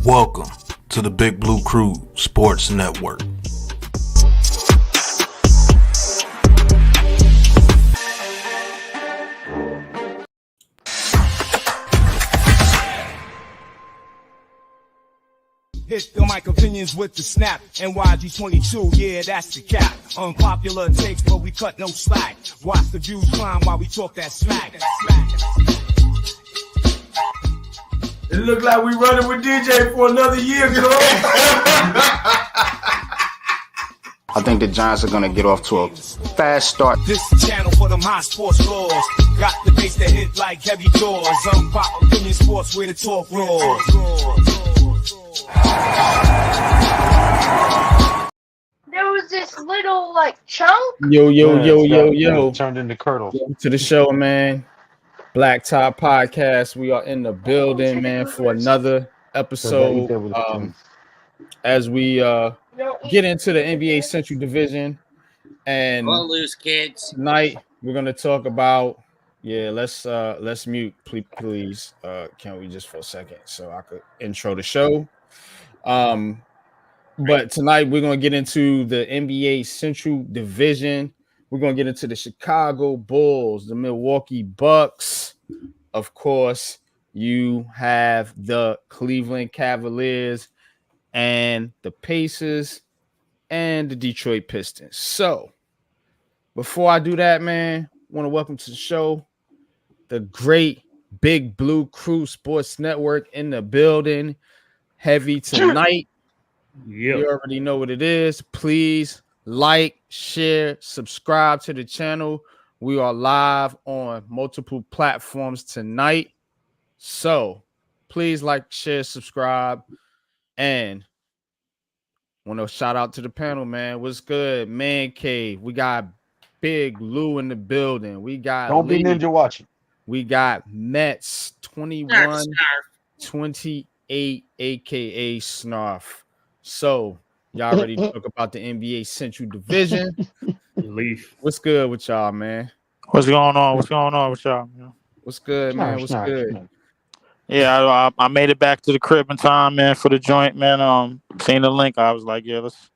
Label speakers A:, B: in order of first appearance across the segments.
A: Welcome to the Big Blue Crew Sports Network.
B: Hit the mic opinions with the snap. NYG22, yeah, that's the cap. Unpopular takes, but we cut no slack. Watch the views climb while we talk that smack.
C: It look like we running with DJ for another year, girl.
D: I think the Giants are going to get off to a fast start.
B: This channel for them high sports laws. Got the bass that hit like heavy doors. Unpopular opinion sports where the talk roars.
E: There was this little chunk.
F: Yo. Turned into curdles.
G: Welcome to the show, man. BLACKTOP podcast. We are in the building, man, for another episode. As we get into the NBA Central Division, and
H: we'll lose kids
G: tonight, we're gonna talk about. Yeah, let's mute, please. Can we just for a second so I could intro the show? But tonight we're gonna get into the NBA Central Division. We're going to get into the Chicago Bulls, the Milwaukee Bucks. Of course, you have the Cleveland Cavaliers and the Pacers and the Detroit Pistons. So, before I do that, man, I want to welcome to the show the great Big Blue Crew Sports Network in the building. Heavy tonight. Yep. You already know what it is. Please like, share, subscribe to the channel. We are live on multiple platforms tonight. So please like, share, subscribe. And want to shout out to the panel, man. What's good? Man Cave. We got Big Lou in the building. We got
F: Don't be ninja watching.
G: We got Mets 21-28, aka Snarf. So y'all ready to talk about the NBA Central Division?
F: Leaf.
G: What's good with y'all, man?
I: What's going on? What's going on with y'all?
G: What's good, man? What's good?
I: Yeah, I made it back to the crib in time, man, for the joint, man. Seeing the link, I was like, yeah, let's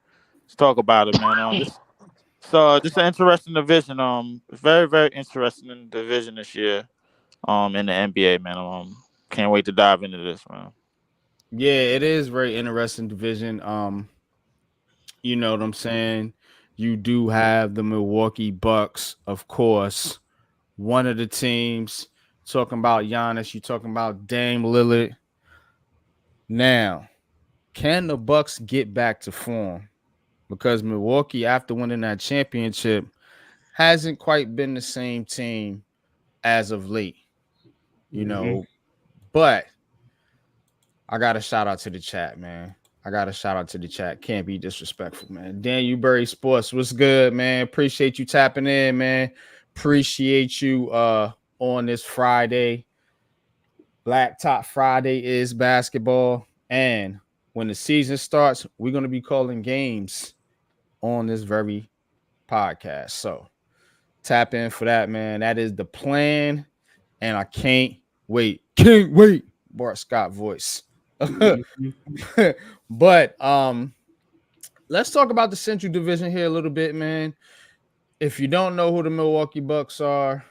I: talk about it, man. This is an interesting division. Very, very interesting in the division this year. In the NBA, man. Can't wait to dive into this, man.
G: Yeah, it is very interesting division. You know what I'm saying? You do have the Milwaukee Bucks, of course, one of the teams. Talking about Giannis, you're talking about Dame Lillard. Now, can the Bucks get back to form? Because Milwaukee, after winning that championship, hasn't quite been the same team as of late. You know, but I got a shout out to the chat, man. Can't be disrespectful, man. Dan Uberry Sports, what's good, man? Appreciate you tapping in, man. Appreciate you on this Friday. BLACKTOP Friday is basketball. And when the season starts, we're going to be calling games on this very podcast. So tap in for that, man. That is the plan. And I can't wait. Bart Scott voice. But let's talk about the Central Division here a little bit, man. If you don't know who the Milwaukee Bucks are,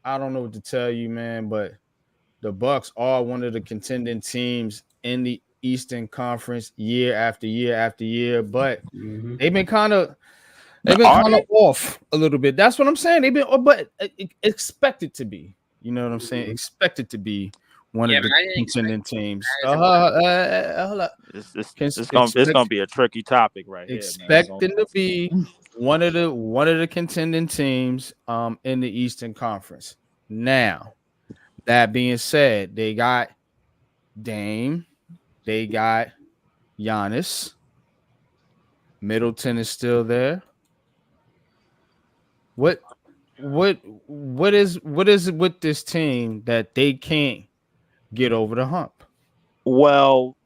G: I don't know what to tell you, man, but the Bucks are one of the contending teams in the Eastern Conference year after year after year, but they've been kind of off a little bit. That's what I'm saying. They've been, but expected to be. You know what I'm saying? Expected to be one of the contending teams.
I: It's gonna be a tricky topic right here.
G: Expecting to be one of the contending teams in the Eastern Conference. Now, that being said, they got Dame, they got Giannis. Middleton is still there. What is it with this team that they can't get over the hump?
I: Well,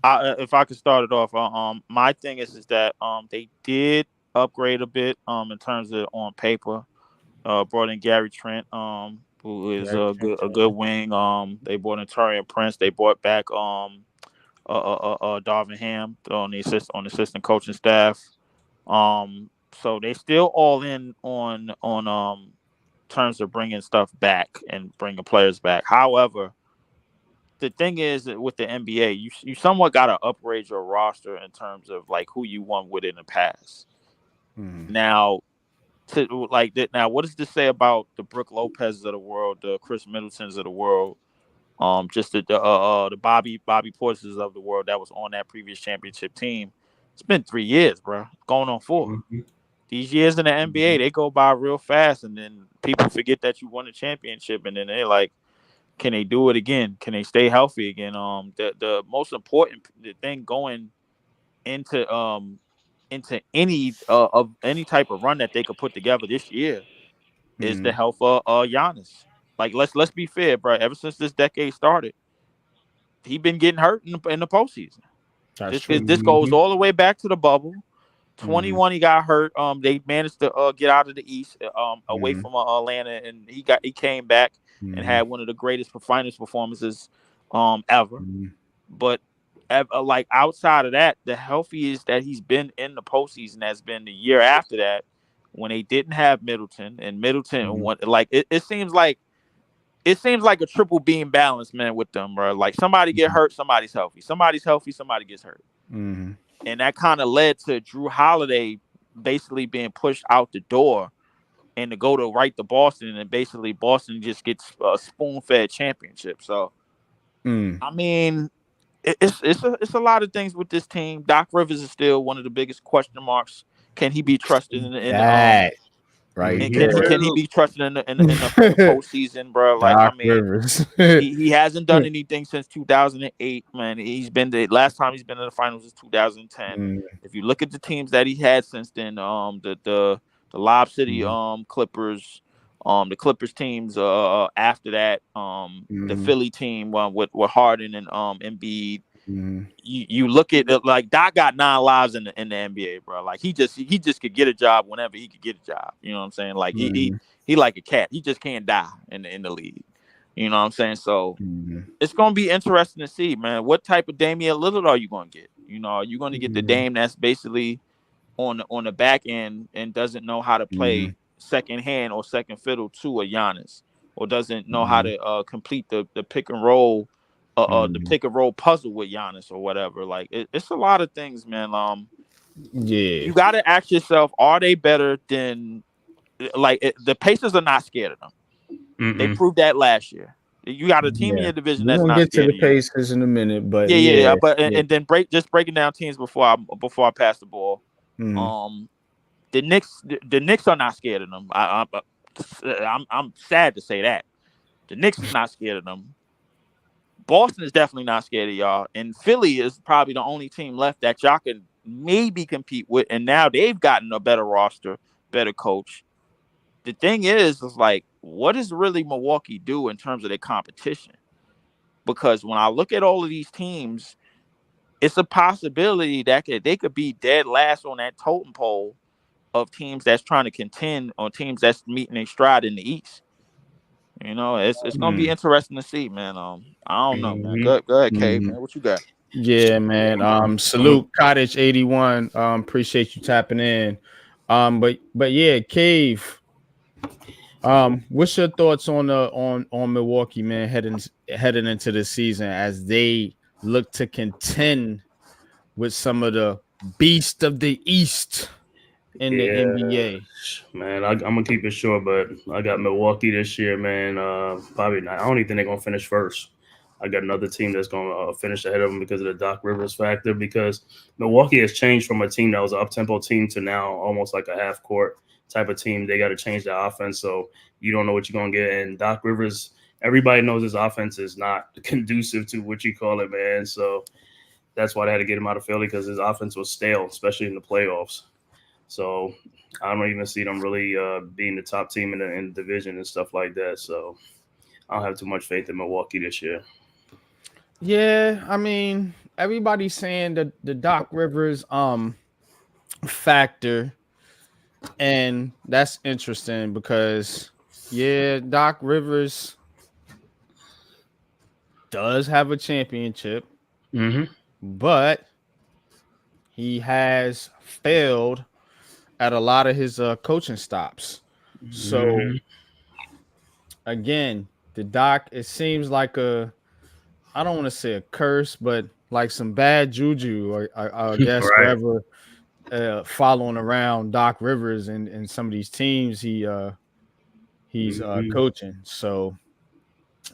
I: if I could start it off, my thing is that they did upgrade a bit in terms of on paper. Brought in Gary Trent, who is a good wing. They brought in Tarian Prince. They brought back Darvin Ham on the assistant coaching staff. So they still all in on terms of bringing stuff back and bringing players back. However, the thing is that with the NBA, you somewhat got to upgrade your roster in terms of like who you won with in the past. Now, now, what does this say about the Brook Lopez's of the world, the Chris Middletons of the world, just the Bobby Portis of the world that was on that previous championship team? It's been 3 years, bro, going on 4. These years in the NBA, they go by real fast, and then people forget that you won a championship, and then they're like, can they do it again? Can they stay healthy again? The most important thing going into any of any type of run that they could put together this year is the health of Giannis. Like let's be fair, bro. Ever since this decade started, he been getting hurt in the postseason. This goes all the way back to the bubble. 21, he got hurt. They managed to get out of the East, away from Atlanta, and he came back and had one of the greatest finals performances ever. But like outside of that, the healthiest that he's been in the postseason has been the year after that, when they didn't have Middleton, and Middleton like it seems like a triple beam balance, man, with them, bro. Like somebody get hurt, somebody's healthy. Somebody's healthy, somebody gets hurt. And that kind of led to Drew Holiday basically being pushed out the door and to go to Boston, and basically Boston just gets a spoon-fed championship. So, I mean, it's a lot of things with this team. Doc Rivers is still one of the biggest question marks. Can he be trusted in
G: that? Right.
I: Can he be trusted in the postseason, bro? Like,
G: Doc
I: I mean,
G: Rivers.
I: he hasn't done anything since 2008, man. The last time he's been in the finals is 2010. If you look at the teams that he had since then, the Lob City Clippers, the Clippers teams after that, the Philly team with Harden and Embiid. You look at it, like Doc got 9 lives in the NBA, bro. Like he just could get a job whenever he could get a job. You know what I'm saying? Like he like a cat. He just can't die in the league. You know what I'm saying? So it's gonna be interesting to see, man. What type of Damian Lillard are you gonna get? You know, are you gonna get the Dame that's basically on the back end and doesn't know how to play second hand or second fiddle to a Giannis, or doesn't know how to complete the pick and roll. The pick and roll puzzle with Giannis or whatever. Like it's a lot of things, man. You got to ask yourself: are they better than the Pacers? Are not scared of them. They proved that last year. You got a team in your division that's not scared of you.
G: We're gonna get to the Pacers in a minute, but
I: and then breaking down teams before I pass the ball. The Knicks are not scared of them. I'm sad to say that the Knicks is not scared of them. Boston is definitely not scared of y'all, and Philly is probably the only team left that y'all can maybe compete with. And now they've gotten a better roster, better coach. The thing is like, what does really Milwaukee do in terms of their competition? Because when I look at all of these teams, it's a possibility that they could be dead last on that totem pole of teams that's trying to contend, or teams that's meeting their stride in the East. You know, it's gonna be interesting to see, man. I don't know, man. Go ahead, Cave, man. What you got?
G: Yeah, man. Salute Cottage 81. Appreciate you tapping in. But yeah, Cave. What's your thoughts on Milwaukee, man, heading into the season as they look to contend with some of the beast of the East in the NBA?
H: Man, I'm gonna keep it short, but I got Milwaukee this year, man. Probably not. I don't even think they're gonna finish first. I got another team that's gonna finish ahead of them because of the Doc Rivers factor. Because Milwaukee has changed from a team that was an up-tempo team to now almost like a half-court type of team. They got to change the offense, so you don't know what you're gonna get. And Doc Rivers, everybody knows his offense is not conducive to what you call it, man. So that's why they had to get him out of Philly, because his offense was stale, especially in the playoffs. So I don't even see them really being the top team in the division and stuff like that. So I don't have too much faith in Milwaukee this year.
G: Yeah, I mean, everybody's saying that the Doc Rivers factor, and that's interesting because yeah, Doc Rivers does have a championship, but he has failed at a lot of his coaching stops. So again, the Doc, it seems like I don't want to say a curse, but like some bad juju, or I guess
H: Right.
G: wherever following around Doc Rivers and some of these teams he's coaching. So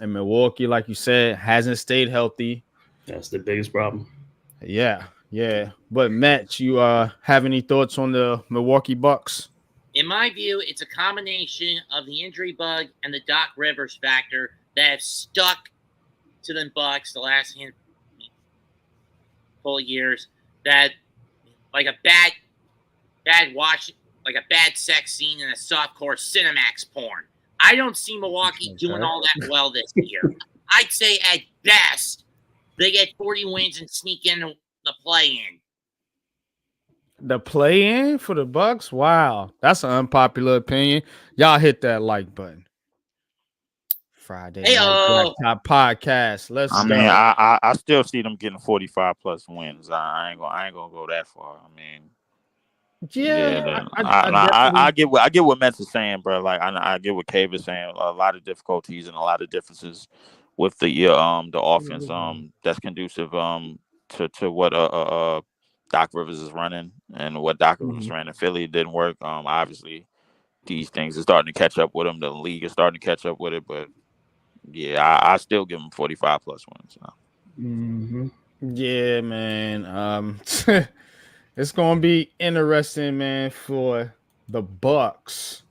G: in Milwaukee, like you said, hasn't stayed healthy.
H: That's the biggest problem.
G: Yeah. But Matt, you have any thoughts on the Milwaukee Bucks?
J: In my view, it's a combination of the injury bug and the Doc Rivers factor that have stuck to the Bucks the last handful of years. That like a bad watch, like a bad sex scene in a softcore Cinemax porn. I don't see Milwaukee doing all that well this year. I'd say at best they get 40 wins and sneak in the play-in.
G: The play-in for the Bucks? Wow, that's an unpopular opinion. Y'all hit that like button. Friday night BLACKTOP podcast. Let's
I: I
G: go.
I: mean, I still see them getting 45 plus wins. I ain't gonna go that far. I mean, I get what Mets is saying, bro. Like I get what Cave is saying. A lot of difficulties and a lot of differences with the offense that's conducive to what Doc Rivers is running, and what Doc Rivers ran in Philly didn't work. Obviously these things are starting to catch up with him. The league is starting to catch up with it, but yeah, I still give him 45 plus wins.
G: Yeah, man. It's gonna be interesting, man, for the Bucks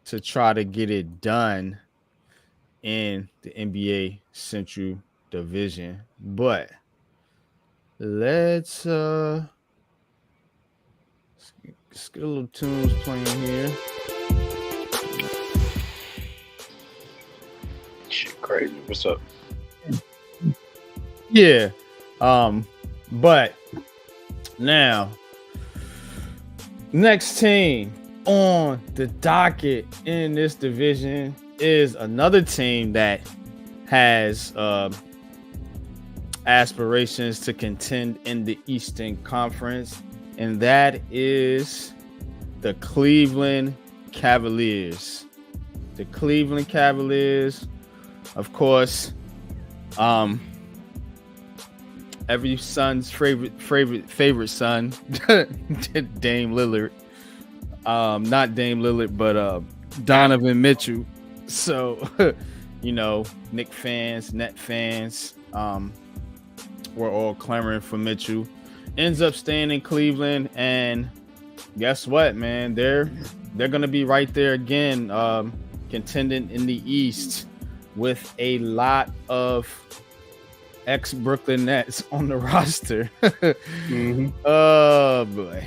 G: to try to get it done in the NBA Central Division. But let's get a little tunes playing here.
F: Shit, crazy. What's up?
G: Yeah. But now, next team on the docket in this division is another team that has aspirations to contend in the Eastern Conference, and that is the Cleveland Cavaliers. The Cleveland Cavaliers, of course, every son's favorite son, Dame Lillard. Not Dame Lillard, but Donovan Mitchell. So, Knicks fans, Net fans, we're all clamoring for Mitchell. Ends up staying in Cleveland, and guess what, man? They're gonna be right there again, contending in the East with a lot of ex-Brooklyn Nets on the roster. Oh boy.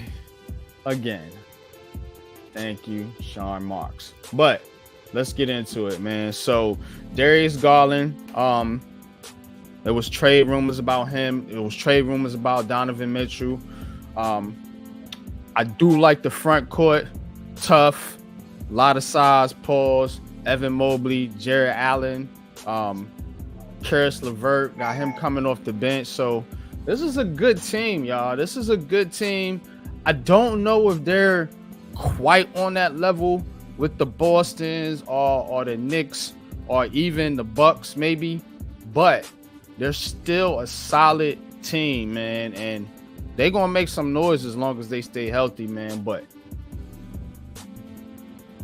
G: Again. Thank you, Sean Marks. But let's get into it, man. So Darius Garland, there was trade rumors about him. It was trade rumors about Donovan Mitchell. I do like the front court. Tough. A lot of size, pause. Evan Mobley, Jared Allen, Karis LeVert, got him coming off the bench. So this is a good team, y'all. This is a good team. I don't know if they're quite on that level with the Bostons or the Knicks or even the Bucks maybe, but they're still a solid team, man, and they're gonna make some noise as long as they stay healthy, man. But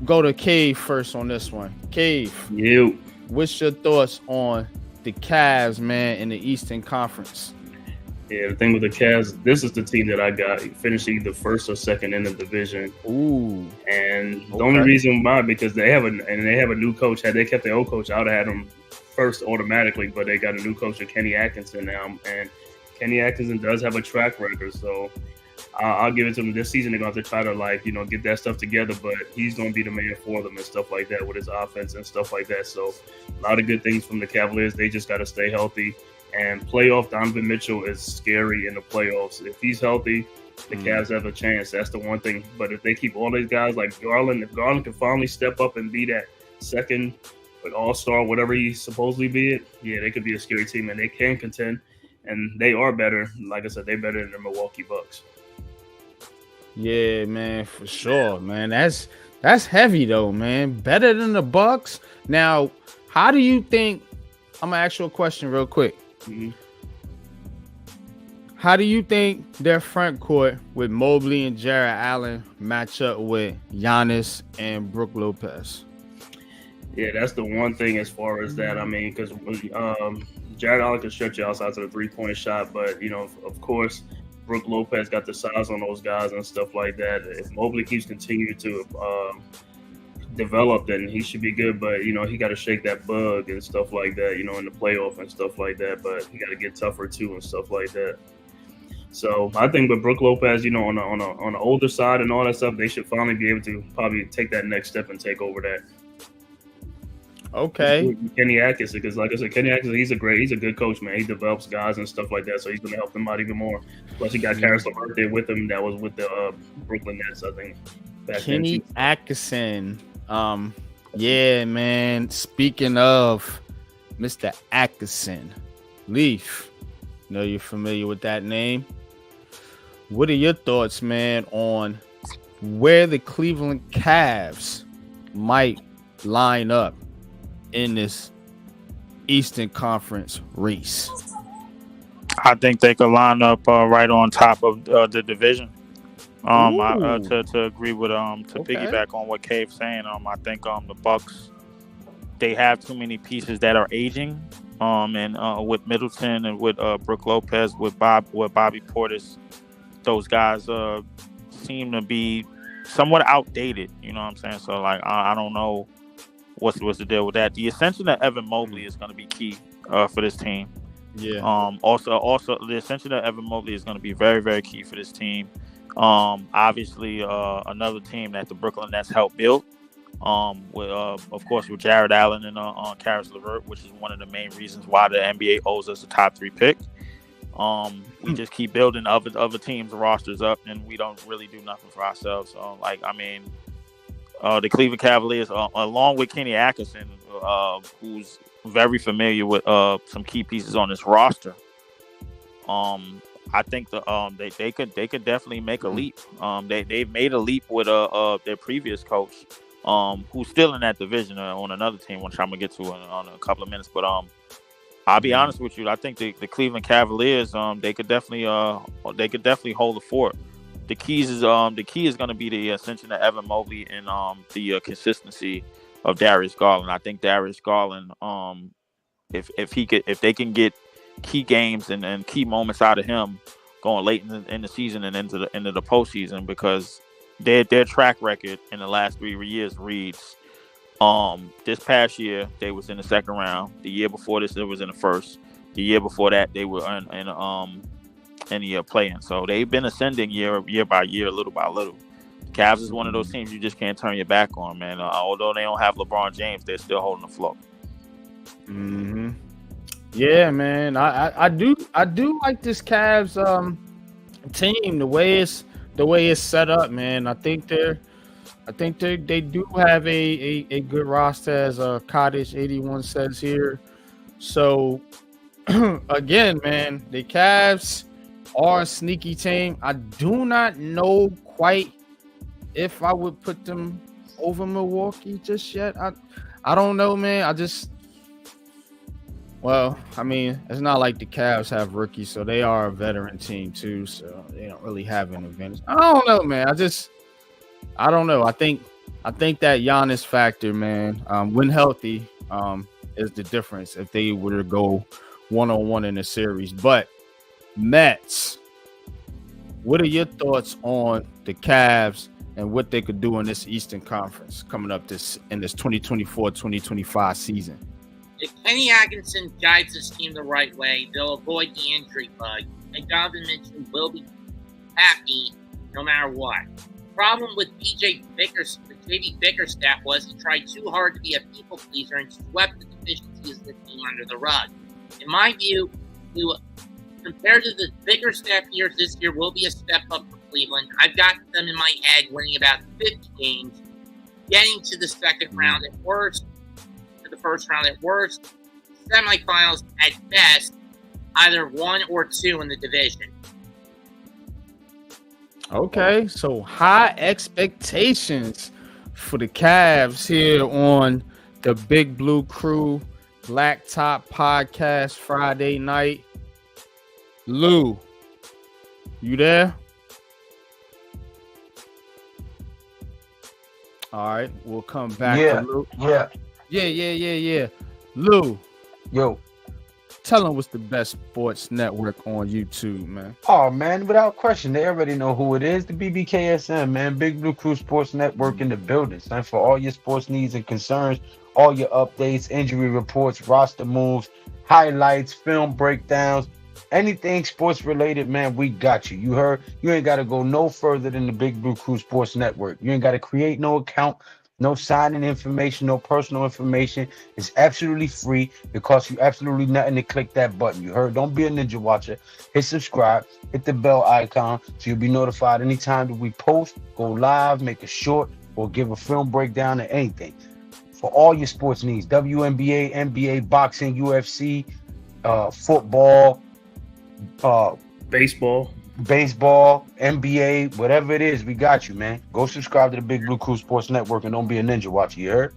G: go to Cave first on this one. Cave, what's your thoughts on the Cavs, man, in the Eastern Conference?
H: Yeah, the thing with the Cavs, this is the team that I got finishing either first or second in the division.
G: Ooh.
H: And the only reason why, because they have a new coach. Had they kept their old coach, I would have had them first automatically, but they got a new coach, Kenny Atkinson now, and Kenny Atkinson does have a track record, so I'll give it to them. This season they're going to have to try to get that stuff together, but he's going to be the man for them and stuff like that with his offense and stuff like that. So a lot of good things from the Cavaliers. They just got to stay healthy. And playoff Donovan Mitchell is scary in the playoffs. If he's healthy, the Cavs have a chance. That's the one thing. But if they keep all these guys like Garland, if Garland can finally step up and be that second all-star, whatever he's supposedly be, they could be a scary team, and they can contend. And they are better. Like I said, they're better than the Milwaukee Bucks.
G: Yeah, man, for sure, man. That's heavy though, man. Better than the Bucks. Now, how do you think? I'm gonna ask you a question real quick.
H: Mm-hmm.
G: How do you think their front court with Mobley and Jared Allen match up with Giannis and Brook Lopez?
H: Yeah, that's the one thing as far as that. I mean, because Jared Allen can stretch you outside to the three-point shot, but of course, Brook Lopez got the size on those guys and stuff like that. If Mobley keeps continuing to develop, then he should be good. But he got to shake that bug and stuff like that. In the playoff and stuff like that. But he got to get tougher too and stuff like that. So I think with Brook Lopez, on the older side and all that stuff, they should finally be able to probably take that next step and take over that.
G: Okay.
H: Kenny Atkinson, because like I said, Kenny Atkinson, he's a good coach, man. He develops guys and stuff like that, so he's going to help them out even more. Plus, he got Karis LeVert there with him. That was with the Brooklyn Nets, I think.
G: Kenny Atkinson. Yeah, man. Speaking of Mr. Atkinson, Leaf, know you're familiar with that name. What are your thoughts, man, on where the Cleveland Cavs might line up in this Eastern Conference race?
I: I think they could line up right on top of the division. To agree with piggyback on what Cave's saying. I think the Bucks, they have too many pieces that are aging. And with Middleton and with Brook Lopez, with Bobby Portis, those guys seem to be somewhat outdated. You know what I'm saying? So like I don't know what's the deal with that. The ascension of Evan Mobley is going to be key for this team.
G: Yeah.
I: Also the ascension of Evan Mobley is going to be very, very key for this team. Obviously another team that the Brooklyn Nets helped build. With of course with Jared Allen and Karis LeVert, which is one of the main reasons why the NBA owes us a top 3 pick. We just keep building other teams' rosters up, and we don't really do nothing for ourselves. So, the Cleveland Cavaliers, along with Kenny Atkinson, who's very familiar with some key pieces on this roster. I think they could definitely make a leap. They've made a leap with their previous coach, who's still in that division on another team, which I'm gonna get to in a couple of minutes. But I'll be honest with you, I think the Cleveland Cavaliers, they could definitely hold the fort. The key is going to be the ascension of Evan Mobley and the consistency of Darius Garland. I think Darius Garland, if they can get key games and key moments out of him going late in the season and into the postseason, because their track record in the last 3 years reads, this past year they was in the second round. The year before this, it was in the first. The year before that, they were in the play-in. So they've been ascending year by year, little by little. The Cavs is one of those teams you just can't turn your back on, man. Although they don't have LeBron James, they're still holding the floor.
G: Mm-hmm. Yeah, man. I do like this Cavs team, the way it's set up, man. I think they do have a good roster, as Cottage 81 says here. So again, man, the Cavs are a sneaky team. I do not know quite if I would put them over Milwaukee just yet. I don't know, man. Well, I mean, it's not like the Cavs have rookies, so they are a veteran team too, so they don't really have an advantage. I don't know, man. I don't know. I think that Giannis factor, man, when healthy, is the difference if they were to go one-on-one in a series. But Mets, what are your thoughts on the Cavs and what they could do in this Eastern Conference coming up in this 2024-2025 season?
J: If Kenny Atkinson guides this team the right way, they'll avoid the injury bug, and Donovan Mitchell will be happy no matter what. Problem with JB Bickerstaff was he tried too hard to be a people pleaser and swept the deficiencies of the team under the rug. In my view, to, compared to the bigger step years, this year will be a step up for Cleveland. I've got them in my head winning about 50 games, getting to the second round at worst, to the first round at worst, semifinals at best, either 1 or 2 in the division.
G: Okay, so high expectations for the Cavs here on the Big Blue Crew Blacktop Podcast Friday night. Lou, you there? All right, we'll come back to Lou. Yeah. Lou.
D: Yo.
G: Tell them what's the best sports network on YouTube, man.
D: Oh, man, without question, they already know who it is. The BBKSM, man. Big Blue Crew Sports Network in the building. Son, for all your sports needs and concerns, all your updates, injury reports, roster moves, highlights, film breakdowns, anything sports related, man, we got you. You heard? You ain't got to go no further than the Big Blue Crew Sports Network. You ain't got to create no account. No signing information, no personal information. It's absolutely free. It costs you absolutely nothing to click that button. You heard? Don't be a ninja watcher. Hit subscribe. Hit the bell icon so you'll be notified anytime that we post, go live, make a short, or give a film breakdown or anything. For all your sports needs, WNBA, NBA, boxing, UFC, football, baseball, NBA, whatever it is, we got you, man. Go subscribe to the Big Blue Crew Sports Network and don't be a ninja watcher, you heard?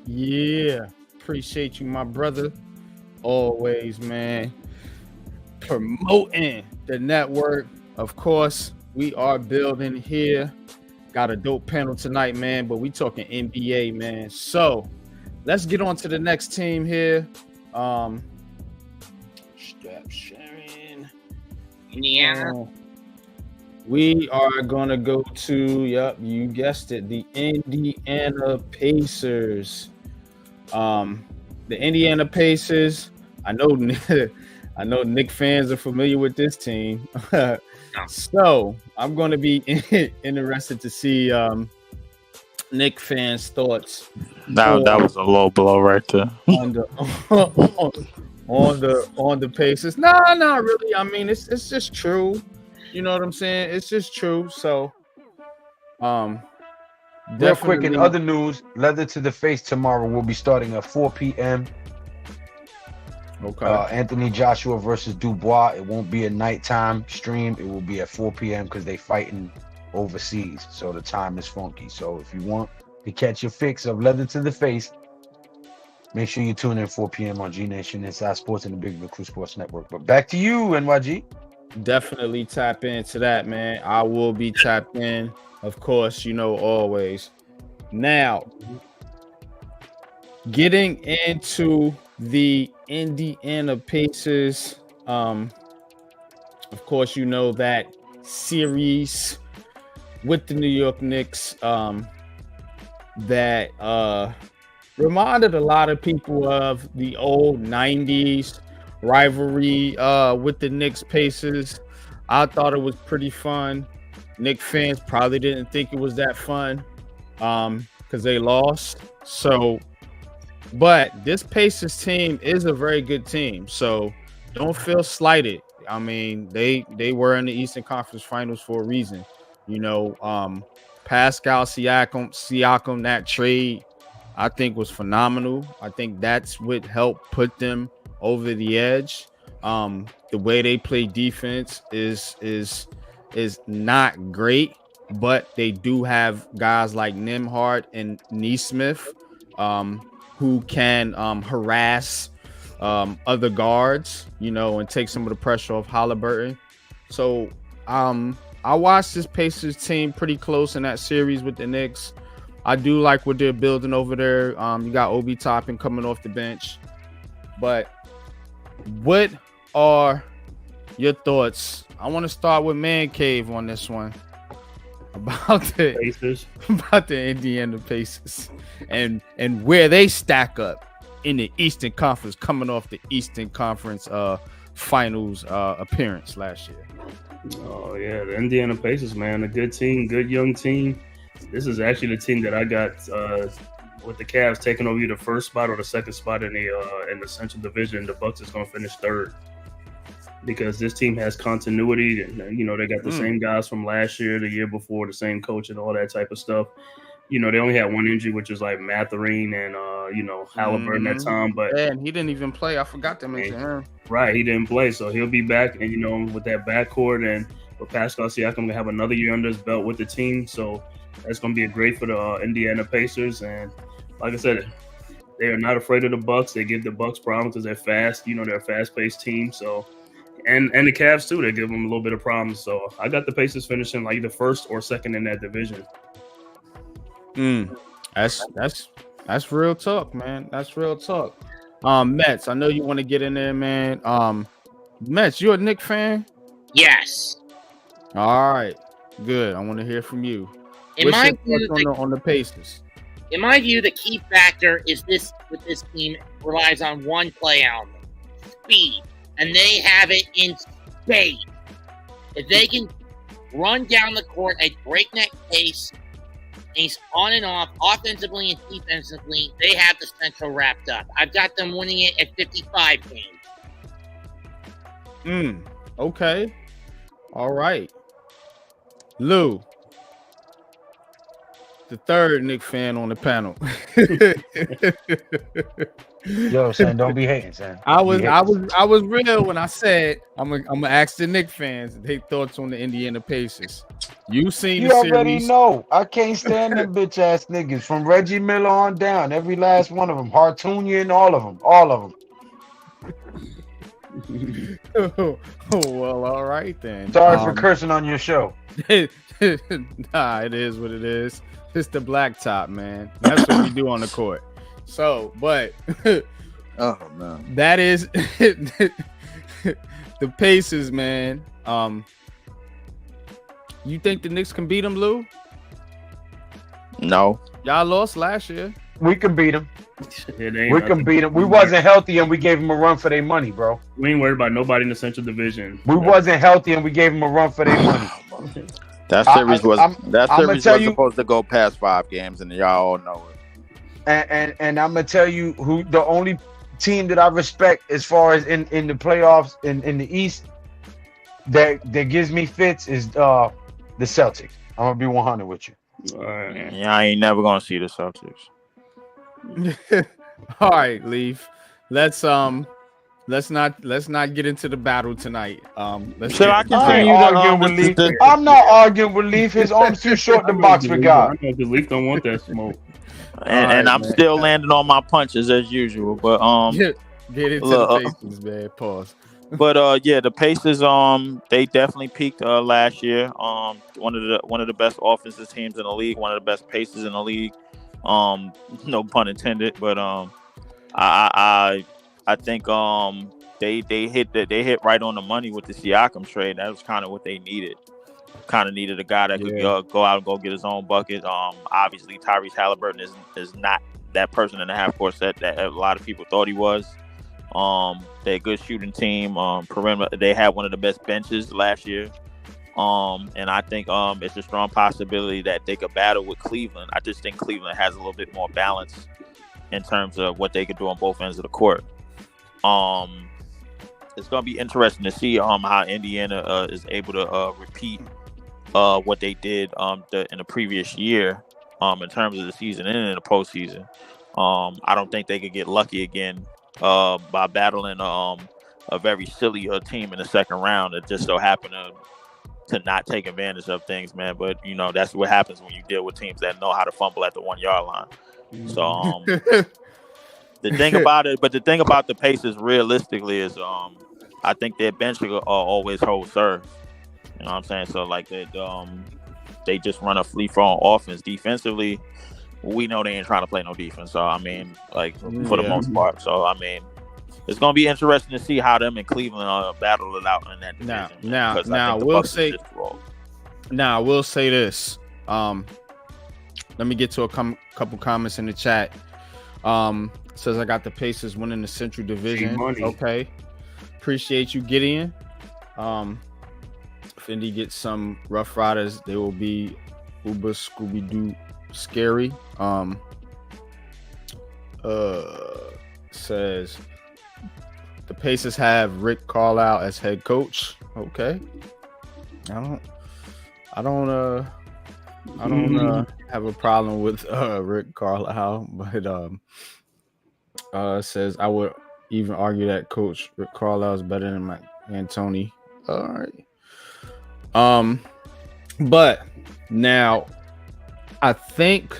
G: Yeah, appreciate you, my brother. Always, man. Promoting the network. Of course, we are building here. Got a dope panel tonight, man, but we talking NBA, man. So let's get on to the next team here. Strap sharing.
J: Indiana.
G: We are going to go to, you guessed it, the Indiana Pacers. The Indiana Pacers, I know Knicks fans are familiar with this team. So I'm going to be interested to see Knicks fans' thoughts.
I: That was a low blow right there.
G: On the Pacers. Nah, not really. I mean, it's just true. You know what I'm saying? It's just true. So,
D: real quick, in other news, Leather to the Face tomorrow will be starting at 4 p.m.
G: Okay.
D: Anthony Joshua versus Dubois. It won't be a nighttime stream. It will be at 4 p.m. because they fighting overseas. So the time is funky. So if you want to catch your fix of Leather to the Face, make sure you tune in 4 p.m. on G Nation Inside Sports and the Big Blue Crew Sports Network. But back to you, NYG.
G: Definitely tap into that, man. I will be tapped in, of course, always. Now, getting into the Indiana Pacers, of course, that series with the New York Knicks that reminded a lot of people of the old 90s rivalry with the Knicks Pacers. I thought it was pretty fun. Knicks fans probably didn't think it was that fun because they lost. So, but this Pacers team is a very good team. So don't feel slighted. I mean, they were in the Eastern Conference Finals for a reason. Pascal Siakam, that trade, I think was phenomenal. I think that's what helped put them over the edge. The way they play defense is not great, but they do have guys like Nembhard and Nesmith who can harass other guards, and take some of the pressure off Halliburton. So I watched this Pacers team pretty close in that series with the Knicks. I do like what they're building over there. You got Obi Toppin coming off the bench. But what are your thoughts? I want to start with Man Cave on this one about the Pacers, about the Indiana Pacers and where they stack up in the Eastern Conference, coming off the Eastern Conference Finals appearance last year.
H: Oh yeah, the Indiana Pacers, man, a good team, good young team. This is actually the team that I got with the Cavs taking over either the first spot or the second spot in the Central Division. The Bucks is going to finish third. because this team has continuity. And, they got the same guys from last year, the year before, the same coach and all that type of stuff. They only had one injury, which was like Mathurin and Halliburton that time. But
G: and he didn't even play. I forgot to mention him.
H: Right, he didn't play, so he'll be back. And with that backcourt and with Pascal Siakam, gonna have another year under his belt with the team. So that's gonna be great for the Indiana Pacers. And like I said, they are not afraid of the Bucks. They give the Bucks problems because they're fast. They're a fast-paced team. So, and the Cavs too, they give them a little bit of problems. So I got the Pacers finishing like either first or second in that division.
G: That's real talk, man. That's real talk. Mets, I know you want to get in there, man. Mets, you a Knicks fan?
J: Yes.
G: All right, good. I want to hear from you.
J: In my view,
G: on the Pacers.
J: In my view, the key factor is this team relies on one play element: speed, and they have it in spades. If they can run down the court at breakneck pace, on and off, offensively and defensively, they have the Central wrapped up. I've got them winning it at 55 games.
G: Okay. All right. Lou, the third Knicks fan on the panel.
D: Yo, son, don't be hating, son.
G: I was real when I said I'm gonna ask the Knicks fans their thoughts on the Indiana Pacers. You seen
D: You
G: the
D: already
G: series?
D: know. I can't stand them bitch ass niggas from Reggie Miller on down. Every last one of them, Hartunian, all of them.
G: Oh, well, all right then.
D: Sorry for cursing on your show.
G: Nah, it is what it is. It's the blacktop, man. That's what we do on the court. So, but
I: oh man,
G: that is the Pacers, man. You think the Knicks can beat them, Lou?
I: No.
G: Y'all lost last year.
D: We can beat them.
H: We
D: can beat them. We wasn't healthy and we gave them a run for their money, bro.
H: We ain't worried about nobody in the Central Division.
D: We wasn't healthy and we gave them a run for their money.
I: That series was supposed to go past 5 games, and y'all all know it.
D: And I'm gonna tell you who the only team that I respect as far as in the playoffs in the East that gives me fits is the Celtics. I'm gonna be 100 with you.
I: Yeah, I ain't never gonna see the Celtics.
G: All right, Leaf. Let's not get into the battle tonight.
I: Should I continue
D: arguing with Leaf? I'm not arguing with Leaf. His arm's too short to box with God.
H: I know because Leaf don't want that smoke.
I: And I'm still landing on my punches as usual. But
G: get into the Pacers, man. Pause.
I: But yeah, the Pacers they definitely peaked last year. One of the best offensive teams in the league, one of the best Pacers in the league. No pun intended, but I think they hit right on the money with the Siakam trade. That was kind of what they needed. Kind of needed a guy that could go out and go get his own bucket. Obviously Tyrese Halliburton is not that person in the half court set that a lot of people thought he was. They're a good shooting team. Perimeter, they had one of the best benches last year. And I think it's a strong possibility that they could battle with Cleveland. I just think Cleveland has a little bit more balance in terms of what they could do on both ends of the court. It's gonna be interesting to see how Indiana is able to repeat what they did in the previous year in terms of the season and in the postseason. I don't think they could get lucky again by battling a very silly team in the second round that just so happened to not take advantage of things, man. But that's what happens when you deal with teams that know how to fumble at the 1 yard line. So the thing about the Pacers realistically is I think their bench will always hold serve. You know what I'm saying? So like they just run a free-flowing offense. Defensively, we know they ain't trying to play no defense. So I mean, like for the most part. So I mean, it's gonna be interesting to see how them and Cleveland battle it out in that division.
G: Now we'll say this. Let me get to a couple comments in the chat. Says I got the Pacers winning the Central Division. Okay, appreciate you, Gideon. If Indy gets some Rough Riders, they will be Uber Scooby Doo scary. Says The Pacers have Rick Carlisle as head coach. Okay. I don't have a problem with Rick Carlisle, but says I would even argue that Coach Rick Carlisle is better than Mike D'Antoni. All right. But now I think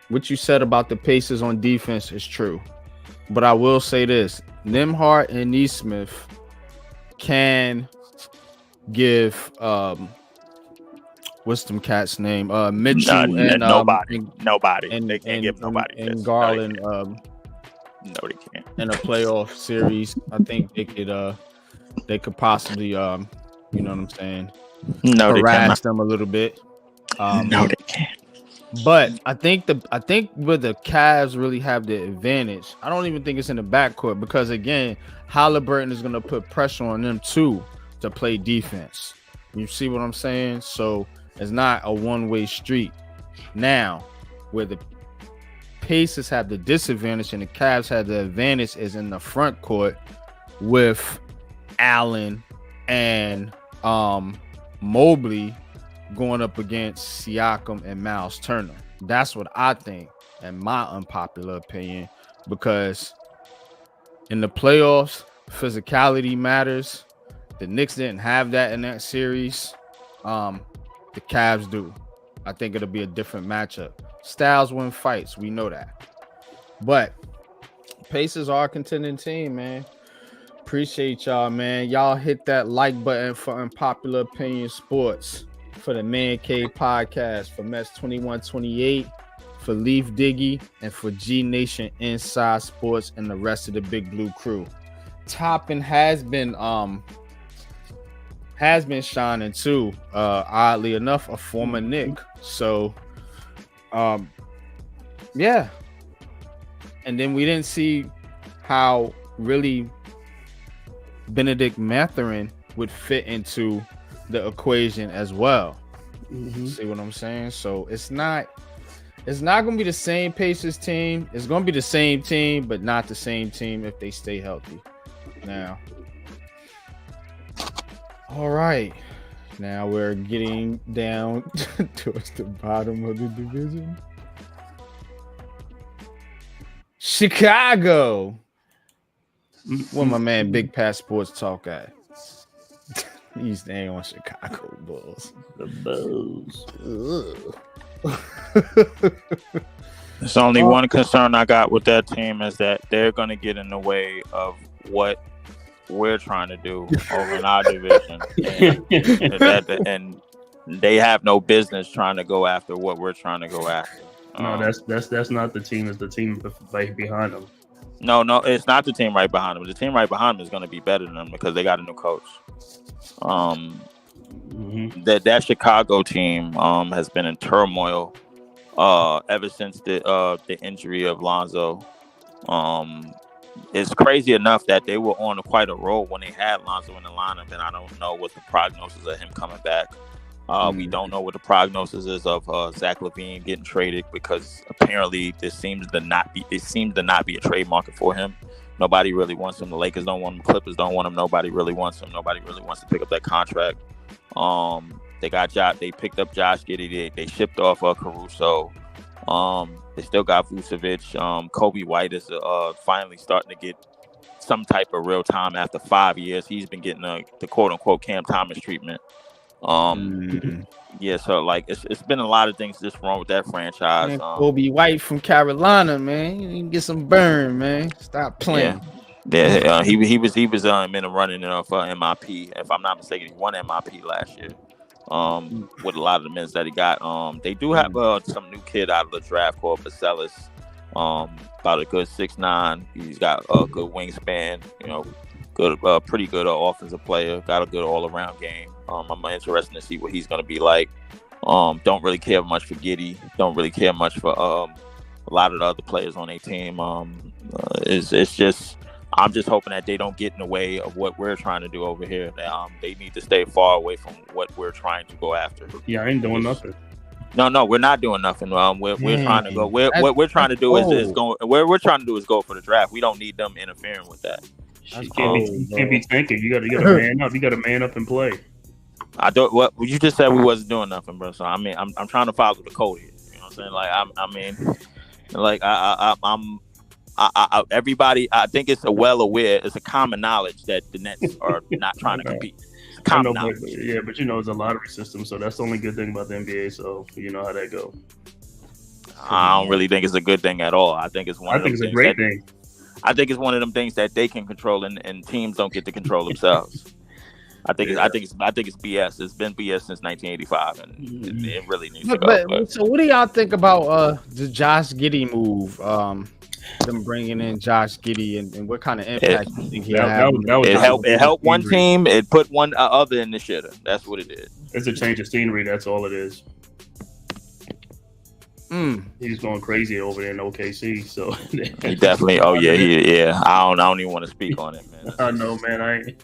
G: what you said about the Pacers on defense is true. But I will say this: Nembhard and Neesmith can give what's them cat's name? Mitchell and
I: nobody.
G: And,
I: They can't give nobody
G: and
I: this.
G: Garland
I: No, they can't.
G: in a playoff series. I think they could possibly you know what I'm saying?
I: No, they
G: Harass
I: cannot.
G: them a little bit.
I: No, they can't.
G: But I think where the Cavs really have the advantage, I don't even think it's in the backcourt because again, Halliburton is gonna put pressure on them too to play defense. You see what I'm saying? So it's not a one-way street. Now, where the Pacers have the disadvantage and the Cavs have the advantage is in the front court with Allen and Mobley going up against Siakam and Miles Turner. That's what I think, in my unpopular opinion, because in the playoffs, physicality matters. The Knicks didn't have that in that series. The Cavs do. I think it'll be a different matchup. Styles win fights, we know that. But Pacers are a contending team, man. Appreciate y'all, man. Y'all hit that like button for Unpopular Opinion Sports, for the Man Cave Podcast, for Mets 2128, for Leaf Diggy, and for G Nation Inside Sports and the rest of the Big Blue crew. Toppin has been shining too. Oddly enough, a former Knick. So yeah. And then we didn't see how really Benedict Mathurin would fit into the equation as well. See what I'm saying? So it's not gonna be the same Pacers team. It's gonna be the same team, but not the same team if they stay healthy. Now, all right. Now we're getting down towards the bottom of the division. Chicago. Where my man Big Pat Sports Talk at? He's staying on Chicago Bulls.
H: The Bulls.
I: There's only one concern I got with that team is that they're going to get in the way of what we're trying to do over in our division. And they have no business trying to go after what we're trying to go after.
H: No, that's not the team. It's the team right behind them.
I: No, it's not the team right behind them. The team right behind them is going to be better than them because they got a new coach. That Chicago team has been in turmoil ever since the injury of Lonzo. It's crazy enough that they were on quite a roll when they had Lonzo in the lineup, and I don't know what the prognosis of him coming back. We don't know what the prognosis is of Zach LaVine getting traded because apparently it seems to not be a trade market for him. Nobody really wants him. The Lakers don't want him. Clippers don't want him. Nobody really wants him. Nobody really wants to pick up that contract. They picked up Josh Giddey. They shipped off Caruso. They still got Vucevic. Kobe White is finally starting to get some type of real time after 5 years. He's been getting the quote unquote Cam Thomas treatment. Yeah, so like it's been a lot of things just wrong with that franchise.
G: Man, Kobe White from Carolina, man, you can get some burn, man. Stop playing.
I: Yeah, he was in a running for MIP. If I'm not mistaken, he won MIP last year. With a lot of the minutes that he got. They do have some new kid out of the draft called Vaselis. About a good 6'9". He's got a good wingspan. You know, good, pretty good offensive player. Got a good all around game. I'm interested to see what he's going to be like. Don't really care much for Giddey. Don't really care much for a lot of the other players on their team. It's just I'm just hoping that they don't get in the way of what we're trying to do over here. They need to stay far away from what we're trying to go after.
H: Yeah, I ain't doing nothing.
I: No, we're not doing nothing. We're trying to go. What we're trying to do is go. What we're trying to do is go for the draft. We don't need them interfering with that.
H: You
G: cold,
H: can't be tanking. You got to man up. You got to man up and play.
I: I don't. What you just said, we wasn't doing nothing, bro. So I mean, I'm trying to follow the code here. You know what I'm saying? Like I mean, like I'm. Everybody, I think it's well aware. It's a common knowledge that the Nets are not trying to compete. It's common knowledge.
H: But you know, it's a lottery system, so that's the only good thing about the NBA. So you know how that go.
I: I don't really think it's a good thing at all. I think it's one. I think it's a great thing. I think it's one of them things that they can control, and teams don't get to control themselves. I think it's BS. It's been BS since 1985, and it really needs to go.
G: So, what do y'all think about the Josh Giddey move? Them bringing in Josh Giddey, and what kind of impact you think he had?
I: It helped one team. It put one other in the shitter. That's what it did.
H: It's a change of scenery. That's all it is. He's going crazy over there in OKC. So
I: he definitely. Oh yeah. I don't even want to speak on it, man.
H: I know, man. I ain't.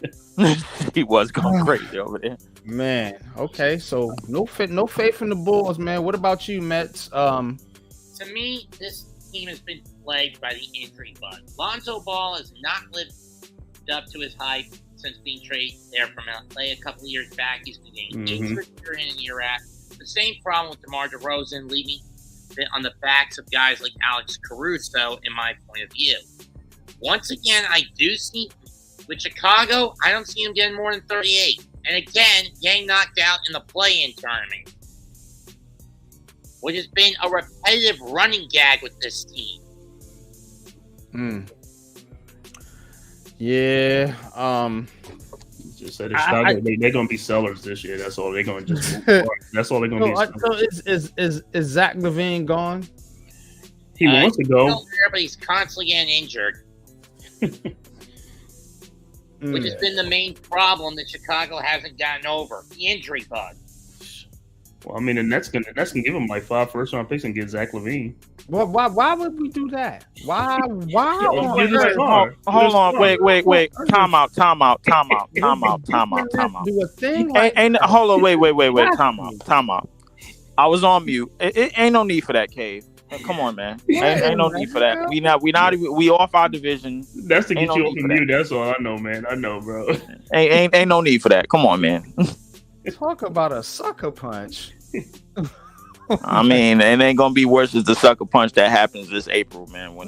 I: He was going crazy over there,
G: man. Okay, so no faith in the Bulls, man. What about you, Mets?
J: To me, this team has been plagued by the injury bug. Lonzo Ball has not lived up to his hype since being traded there from LA a couple of years back. He's been getting injured year in and year out. The same problem with DeMar DeRozan, leaving on the backs of guys like Alex Caruso, in my point of view. Once again, I do see with Chicago, I don't see him getting more than 38. And again, getting knocked out in the play-in tournament, which has been a repetitive running gag with this team.
G: Yeah.
H: Just said Chicago, they're going to be sellers this year. That's all they're going to just move That's all they're going to be.
G: So is Zach LaVine gone?
H: He wants to go.
J: There, but he's constantly getting injured. Which has been the main problem that Chicago hasn't gotten over. The injury bug.
H: Well, I mean, the Nets can give him like 5 first-round picks and get Zach LaVine.
G: Well, why would we do that? Why?
I: Hold on. Wait. Time out.
G: Do a thing.
I: Hold on. Wait. Time out. I was on mute. It ain't no need for that, Cave. Come on, man. Ain't no need for that. We off our division.
H: That's to get you off the mute. That's all I know, man. I know, bro.
I: Ain't no need for that. Come on, man.
G: Talk about a sucker punch.
I: I mean, it ain't gonna be worse as the sucker punch that happens this April, man. When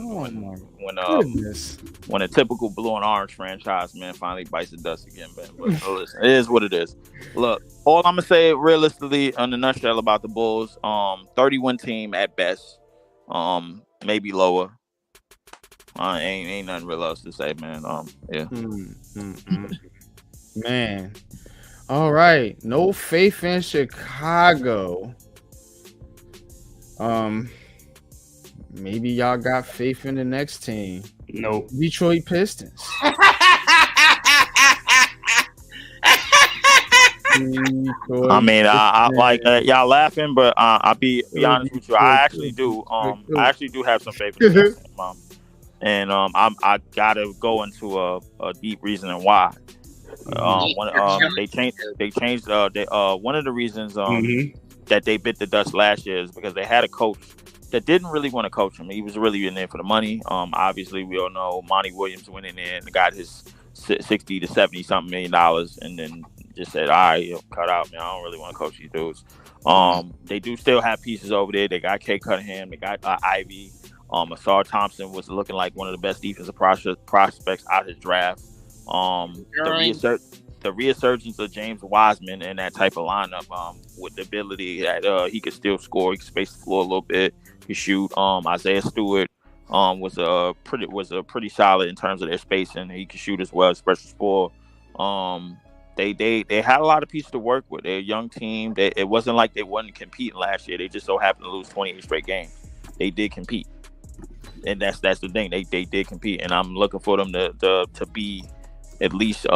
I: a typical blue and orange franchise, man, finally bites the dust again, man. But listen, it is what it is. Look, all I'm gonna say realistically, in a nutshell, about the Bulls, 31 team at best, maybe lower. Ain't nothing real else to say, man. Yeah.
G: Man. All right, no faith in Chicago. Maybe y'all got faith in the next team.
H: Nope.
G: Detroit Pistons.
I: I mean, I like y'all laughing, but I'll be honest with you. I actually do. I actually do have some faith in the team, and I gotta go into a deep reasoning why. One of the reasons that they bit the dust last year is because they had a coach that didn't really want to coach him. He was really in there for the money. Obviously, we all know Monty Williams went in there and got his $60 to $70 something million, and then just said, "All right, cut out, man. I don't really want to coach these dudes." They do still have pieces over there. They got Kay Cunningham. They got Ivy. Asar Thompson was looking like one of the best defensive prospects out of his draft. The resurgence of James Wiseman in that type of lineup, with the ability that he could still score, he could space the floor a little bit, he could shoot. Isaiah Stewart was pretty solid in terms of their spacing. He could shoot as well, special score. They had a lot of pieces to work with. They're a young team. It wasn't like they wasn't competing last year. They just so happened to lose 28 straight games. They did compete, and that's the thing. They did compete, and I'm looking for them to be at least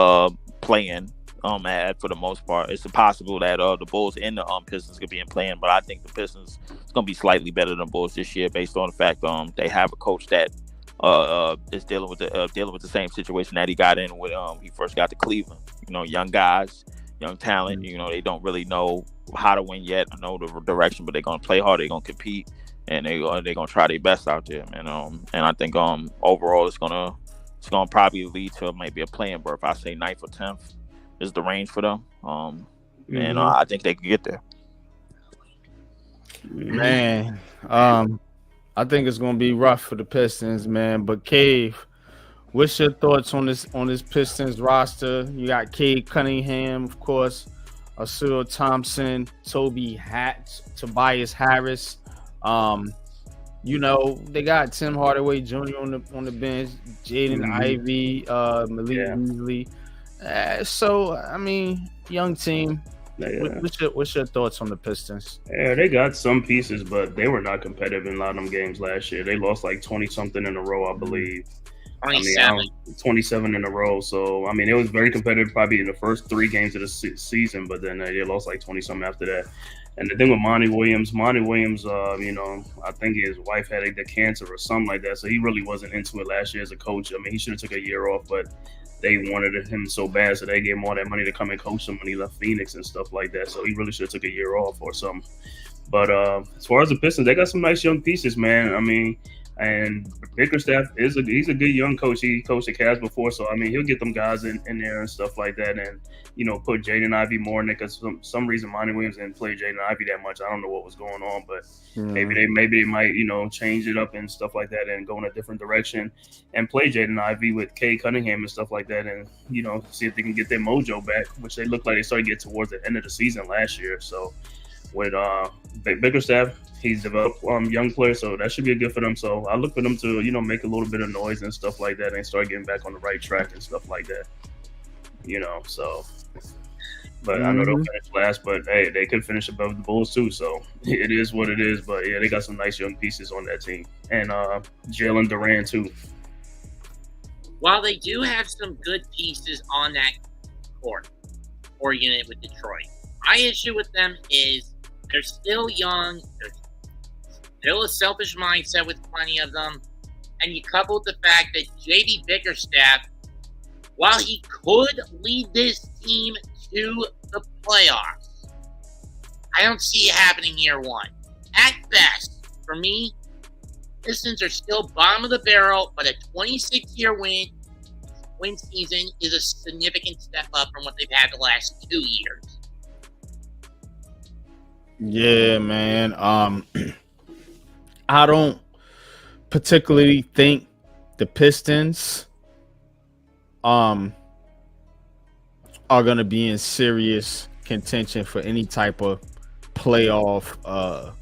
I: playing for the most part. It's possible that the Bulls and the Pistons could be in playing, but I think the Pistons is going to be slightly better than the Bulls this year based on the fact they have a coach that is dealing with the same situation that he got in when he first got to Cleveland. You know, young guys, young talent. You know, they don't really know how to win yet. I know the direction, but they're going to play hard. They're going to compete, and they're going to try their best out there, man. And I think overall it's going to it's gonna probably lead to maybe a playing berth. I say 9th or 10th is the range for them. And I think they can get there.
G: Man, I think it's gonna be rough for the Pistons, man. But Cave, what's your thoughts on this Pistons roster? You got Cade Cunningham, of course, Asul Thompson, Tobias Harris. You know, they got Tim Hardaway Jr. on the bench, Jaden Ivey, Malik Beasley. So I mean, young team. What's your thoughts on the Pistons?
H: Yeah, they got some pieces, but they were not competitive in a lot of them games last year. They lost like 20-something in a row, I believe. 27 in a row. So, I mean, it was very competitive probably in the first 3 games of the season, but then they lost like 20-something after that. And the thing with Monty Williams, you know, I think his wife had the cancer or something like that, so he really wasn't into it last year as a coach. I mean, he should have took a year off, but they wanted him so bad, so they gave him all that money to come and coach him when he left Phoenix and stuff like that. So he really should have took a year off or something. But as far as the Pistons, they got some nice young pieces, man. I mean, and Bickerstaff he's a good young coach. He coached the Cavs before, so I mean he'll get them guys in there and stuff like that, and you know put Jaden Ivey more in it because some reason Monty Williams didn't play Jaden Ivey that much. I don't know what was going on, but maybe they might change it up and stuff like that and go in a different direction and play Jaden Ivey with Cade Cunningham and stuff like that, and see if they can get their mojo back, which they look like they started to get towards the end of the season last year. So with Bickerstaff, he's developed young players, so that should be good for them. So I look for them to, make a little bit of noise and stuff like that and start getting back on the right track and stuff like that. So. But I know they'll finish last, but hey, they could finish above the Bulls too. So it is what it is. But yeah, they got some nice young pieces on that team. And Jalen Duran too.
J: While they do have some good pieces on that court or unit with Detroit, my issue with them is they're still young. There's still a selfish mindset with plenty of them. And you couple with the fact that J.B. Bickerstaff, while he could lead this team to the playoffs, I don't see it happening year one. At best, for me, Pistons are still bottom of the barrel, but a 26-year win season is a significant step up from what they've had the last 2 years.
G: Yeah, man. I don't particularly think the Pistons are going to be in serious contention for any type of playoff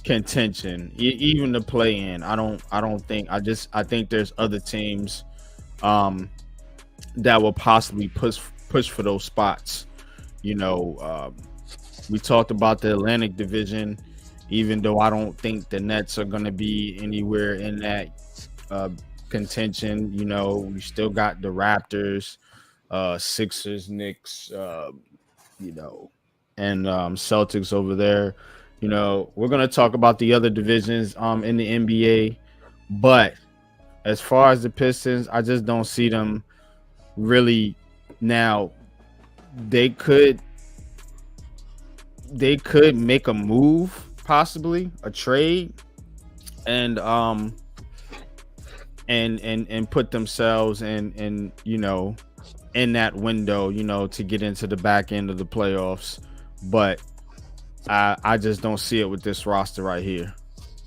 G: contention, even the play-in. I think there's other teams that will possibly push for those spots. We talked about the Atlantic Division, even though I don't think the Nets are going to be anywhere in that contention. We still got the Raptors, Sixers, Knicks, and Celtics over there. We're going to talk about the other divisions in the NBA, but as far as the Pistons, I just don't see them really. Now, they could make a move, possibly a trade, and put themselves in that window, to get into the back end of the playoffs. But I just don't see it with this roster right here.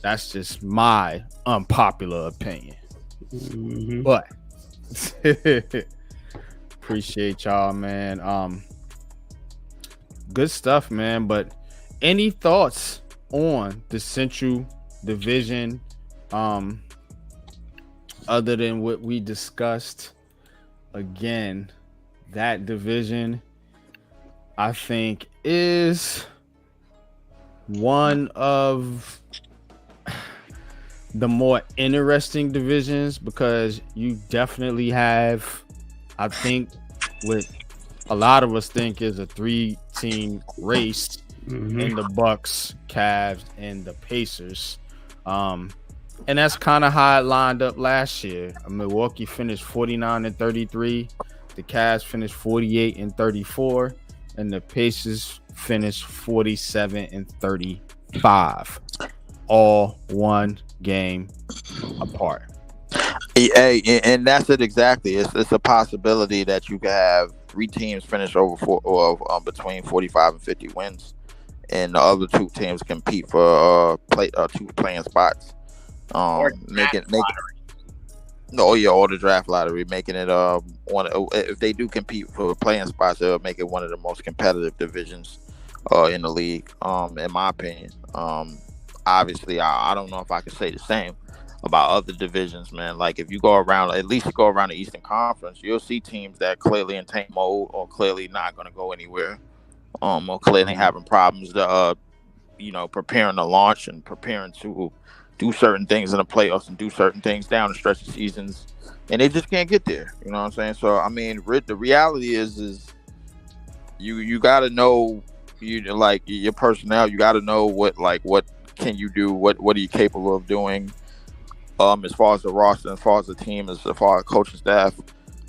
G: That's just my unpopular opinion. But appreciate y'all, man. Good stuff, man. But any thoughts on the Central Division other than what we discussed? Again, that division I think is one of the more interesting divisions because you definitely have, I think, what a lot of us think is a 3-team race in the Bucks, Cavs, and the Pacers. And that's kind of how it lined up last year. Milwaukee finished 49-33. The Cavs finished 48-34. And the Pacers finished 47-35. All one game apart.
I: Hey, and that's it exactly. It's a possibility that you could have three teams finish over between 45 and 50 wins, and the other two teams compete for two playing spots.
J: Or
I: Make it. No, yeah, or the draft lottery, making it one. If they do compete for playing spots, it'll make it one of the most competitive divisions in the league. In my opinion. Obviously, I don't know if I could say the same about other divisions, man. Like if you go around, at least you go around the Eastern Conference, you'll see teams that clearly in tank mode or clearly not going to go anywhere. Or clearly having problems to preparing to launch and preparing to do certain things in the playoffs and do certain things down the stretch of seasons, and they just can't get there. You know what I'm saying? So I mean, the reality is you got to know like your personnel. You got to know what can you do? What are you capable of doing? As far as the roster, as far as the team, as far as coaching staff,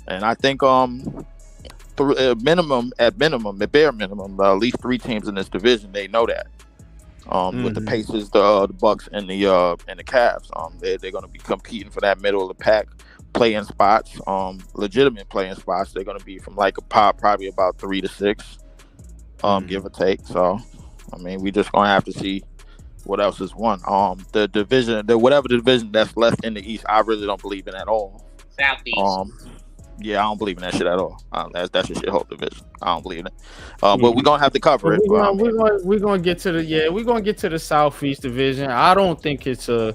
I: and I think at bare minimum, at least three teams in this division, they know that. With the Pacers, the Bucks, and the Cavs, they're going to be competing for that middle of the pack playing spots, legitimate playing spots. They're going to be from like a pop, probably about 3 to 6, give or take. So, I mean, we just going to have to see what else is won. The division, whatever division that's left in the East, I really don't believe in at all.
J: Southeast.
I: Yeah, I don't believe in that shit at all. That's a shithole division. I don't believe in it. But we're gonna have to cover it.
G: We're gonna get to the Southeast division. I don't think it's a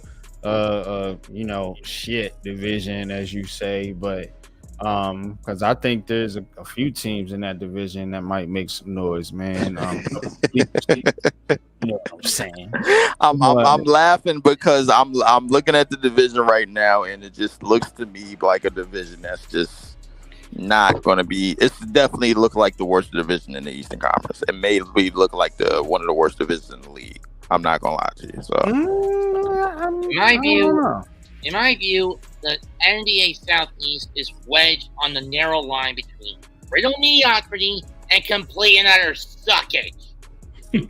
G: shit division as you say, but because I think there's a few teams in that division that might make some noise, man. You know what I'm saying?
I: I'm laughing because I'm looking at the division right now, and it just looks to me like a division that's just not going to be. It's definitely look like the worst division in the Eastern Conference. It may look like one of the worst divisions in the league. I'm not gonna lie to you. So,
J: in my view, the NBA Southeast is wedged on the narrow line between brittle mediocrity and complete and utter suckage.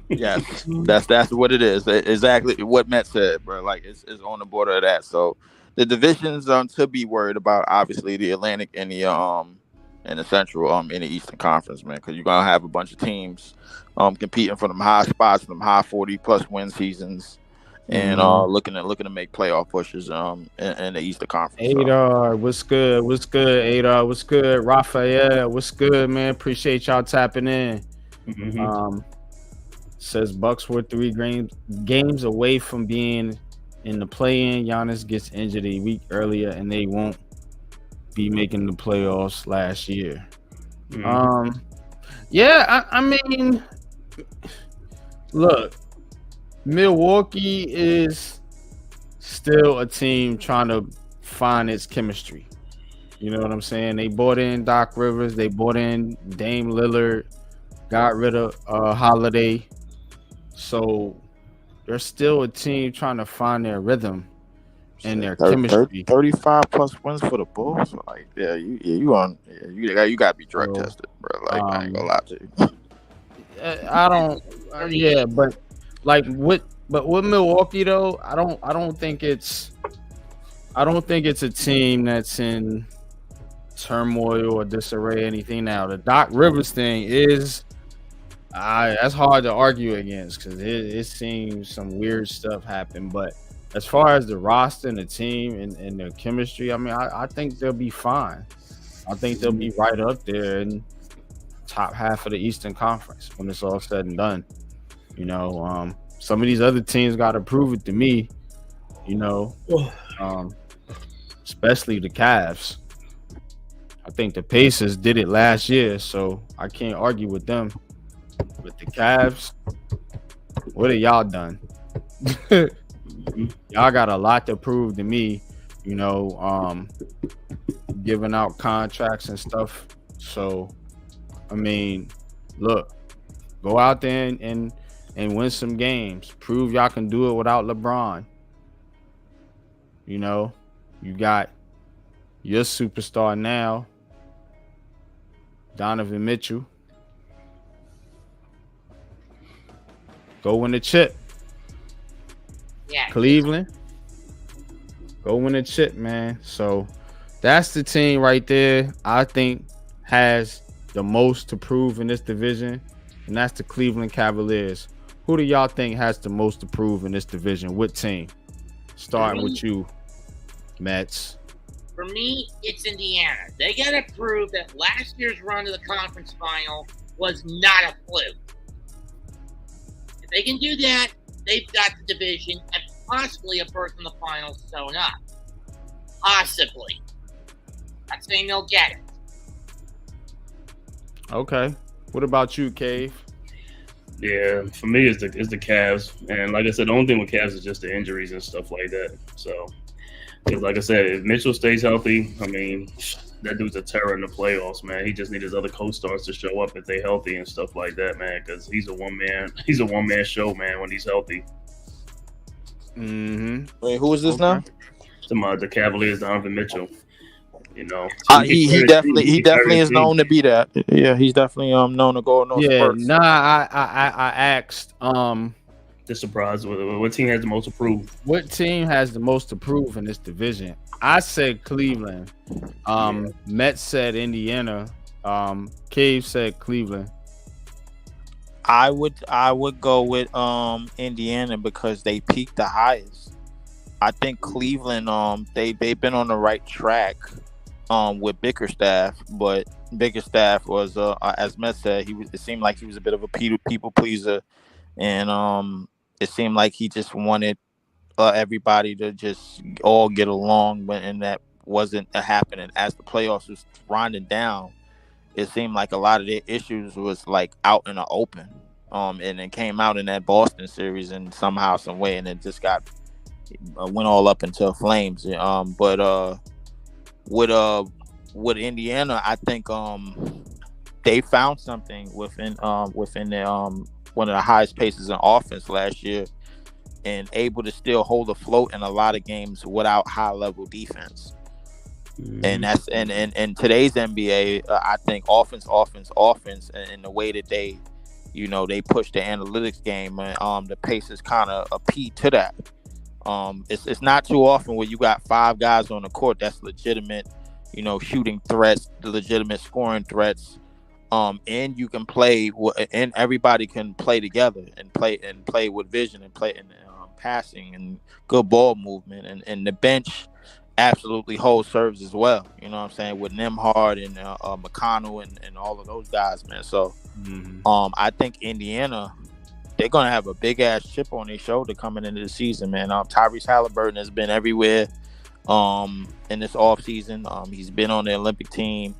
I: Yes, that's what it is. Exactly what Matt said, bro. Like it's on the border of that. So the divisions to be worried about, obviously the Atlantic and the Central in the Eastern Conference, man, because you're gonna have a bunch of teams competing for them high spots, them high 40+ win seasons, and looking to make playoff pushes in the Eastern Conference.
G: Adar, what's good? What's good, Adar? What's good, Raphael? What's good, man? Appreciate y'all tapping in. Says Bucks were 3 games away from being in the play-in. Giannis gets injured a week earlier, and they won't be making the playoffs last year. Yeah, I mean, look, Milwaukee is still a team trying to find its chemistry. You know what I'm saying? They bought in Doc Rivers, they bought in Dame Lillard, got rid of Holiday. So they're still a team trying to find their rhythm and their chemistry.
I: 35+ wins for the Bulls. Like, you got to be drug tested, bro. Like, I ain't gonna lie to you.
G: I don't. But with Milwaukee though, I don't think it's a team that's in turmoil or disarray or anything now. The Doc Rivers thing is. That's hard to argue against because it seems some weird stuff happened. But as far as the roster and the team and their chemistry, I mean, I think they'll be fine. I think they'll be right up there in top half of the Eastern Conference when it's all said and done. You know, some of these other teams got to prove it to me. You know, especially the Cavs. I think the Pacers did it last year, so I can't argue with them. With the Cavs, what have y'all done? Y'all got a lot to prove to me, you know, giving out contracts and stuff. So, I mean, look, go out there and win some games. Prove y'all can do it without LeBron. You know, you got your superstar now, Donovan Mitchell. Go win the chip.
J: Yeah.
G: Cleveland. Go win the chip, man. So That's the team right there. I think has the most to prove in this division, and that's the Cleveland Cavaliers. Who do y'all think has the most to prove in this division? What team? Starting with you, Mets.
J: For me, it's Indiana. They got to prove that last year's run to the conference final was not a fluke. If they can do that, they've got the division and possibly a berth in the finals sewn up. Possibly. Not saying they'll get it.
G: Okay. What about you, Cave?
H: Yeah, for me, it's the Cavs, and like I said, the only thing with Cavs is just the injuries and stuff like that. So, 'cause like I said, if Mitchell stays healthy, I mean, that dude's a terror in the playoffs, man. He just needs his other co-stars to show up if they're healthy and stuff like that, man. Because he's a one man show, man. When he's healthy.
G: Mm-hmm.
I: Wait, who is this now?
H: The Cavaliers, Donovan Mitchell. You know,
I: he definitely is known to be that. Yeah, he's definitely known to go in those spurts.
G: Nah, I asked
H: just surprised what team has the most to prove.
G: What team has the most to prove in this division? I said Cleveland. Mets said Indiana. Cave said Cleveland.
I: I would go with Indiana because they peaked the highest. I think Cleveland they've been on the right track with Bickerstaff, but Bickerstaff was as Matt said, it seemed like he was a bit of a people pleaser, and it seemed like he just wanted everybody to just all get along, and that wasn't happening. As the playoffs was winding down, it seemed like a lot of their issues was like out in the open, and it came out in that Boston series, and somehow, some way, and it just went all up into flames. But with Indiana, I think they found something within their one of the highest paces in offense last year, and able to still hold afloat in a lot of games without high level defense. Mm-hmm. And that's and today's NBA, I think offense, and the way that they push the analytics game, and the Pacers kind of appeal to that. It's not too often where you got 5 guys on the court that's legitimate, shooting threats, legitimate scoring threats, and you can play, and everybody can play together and play with vision and play in passing and good ball movement, and the bench absolutely holds serves as well. You know what I'm saying, with Nembhard and McConnell and all of those guys, man. So, I think Indiana, they're gonna have a big ass chip on their shoulder coming into the season, man. Tyrese Halliburton has been everywhere in this off season. He's been on the Olympic team.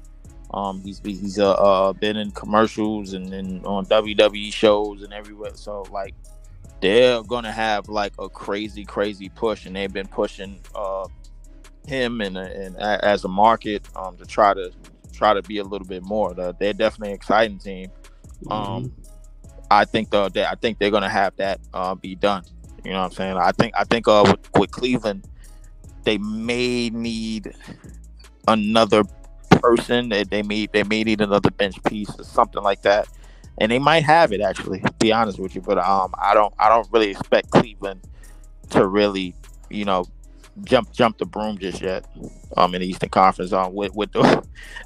I: He's been in commercials and on WWE shows and everywhere. So like, they're gonna have like a crazy push, and they've been pushing him and as a market to try to be a little bit more. They're definitely an exciting team. I think they're gonna have that be done. You know what I'm saying? I think with Cleveland, they may need another person. They may need another bench piece or something like that, and they might have it, actually. To be honest with you, but I don't really expect Cleveland to really jump the broom just yet in the Eastern Conference.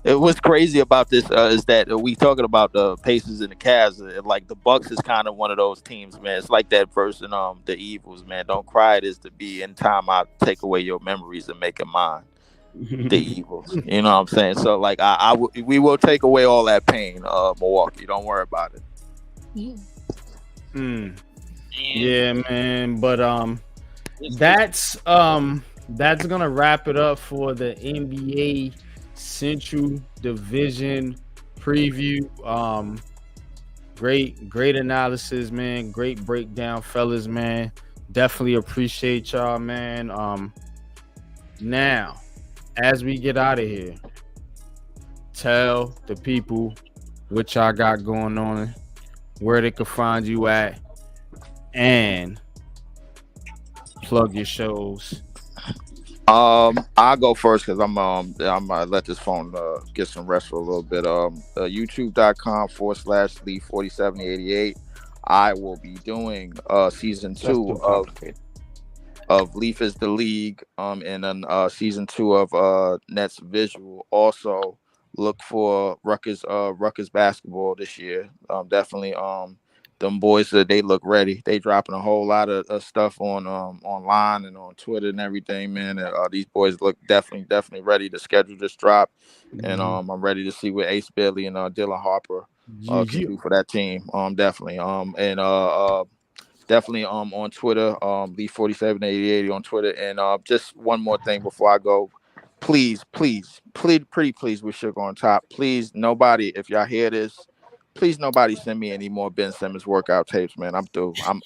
I: What's crazy about this is that we talking about the Pacers and the Cavs, like the Bucks is kind of one of those teams, man. It's like that verse in the Eagles, man. Don't cry, it is to be. In time I'll take away your memories and make it mine. The Eagles, you know what I'm saying? So like we will take away all that pain, Milwaukee. Don't worry about it.
G: Yeah, man. But that's gonna wrap it up for the NBA Central Division preview. Great analysis, man. Great breakdown, fellas, man. Definitely appreciate y'all, man. Now, as we get out of here, tell the people what y'all got going on, where they can find you at, and plug your shows.
I: I'll go first because I'm gonna let this phone get some rest for a little bit. YouTube.com/Lee4788. I will be doing season 2 of of Leaf is the League, and then season 2 of Nets Visual. Also, look for Rutgers basketball this year. Definitely, them boys they look ready. They dropping a whole lot of stuff on online and on Twitter and everything, man. These boys look definitely ready. The schedule just dropped, and I'm ready to see what Ace Bailey and Dylan Harper can do for that team. Definitely. Definitely on Twitter, Lee4788 on Twitter. And just one more thing before I go. Please, pretty please, we should go on top. Please, nobody, if y'all hear this, please nobody send me any more Ben Simmons workout tapes, man. I'm through. I'm